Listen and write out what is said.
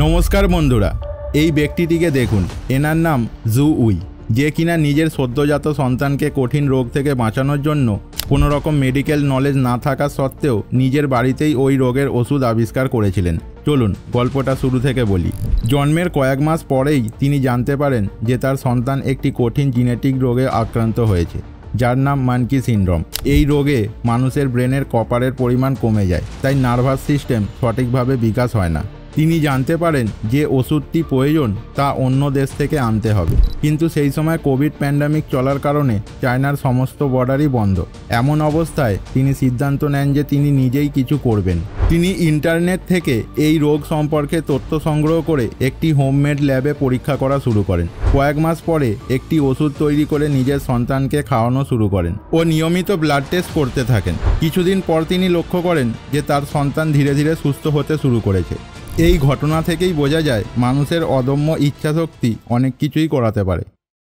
নমস্কার বন্ধুরা, এই ব্যক্তিটিকে দেখুন। এনার নাম জু উই, যে কিনা নিজের সদ্যজাত সন্তানকে কঠিন রোগ থেকে বাঁচানোর জন্য কোনো রকম মেডিকেল নলেজ না থাকা সত্ত্বেও নিজের বাড়িতেই ওই রোগের ওষুধ আবিষ্কার করেছিলেন। চলুন গল্পটা শুরু থেকে বলি। জন্মের কয়েক মাস পরেই তিনি জানতে পারেন যে তার সন্তান একটি কঠিন জিনেটিক রোগে আক্রান্ত হয়েছে, যার নাম মানকি সিনড্রোম। এই রোগে মানুষের ব্রেনের কপারের পরিমাণ কমে যায়, তাই নার্ভাস সিস্টেম সঠিকভাবে বিকাশ হয় না। তিনি জানতে পারেন যে ওষুধটি প্রয়োজন তা অন্য দেশ থেকে আনতে হবে, কিন্তু সেই সময় কোভিড প্যান্ডেমিক চলার কারণে চায়নার সমস্ত বর্ডারই বন্ধ। এমন অবস্থায় তিনি সিদ্ধান্ত নেন যে তিনি নিজেই কিছু করবেন। তিনি ইন্টারনেট থেকে এই রোগ সম্পর্কে তথ্য সংগ্রহ করে একটি হোমমেড ল্যাবে পরীক্ষা করা শুরু করেন। কয়েক মাস পরে একটি ওষুধ তৈরি করে নিজের সন্তানকে খাওয়ানো শুরু করেন ও নিয়মিত ব্লাড টেস্ট করতে থাকেন। কিছুদিন পর তিনি লক্ষ্য করেন যে তার সন্তান ধীরে ধীরে সুস্থ হতে শুরু করেছে। এই ঘটনা থেকেই বোঝা যায় মানুষের অদম্য ইচ্ছাশক্তি অনেক কিছুই করাতে পারে।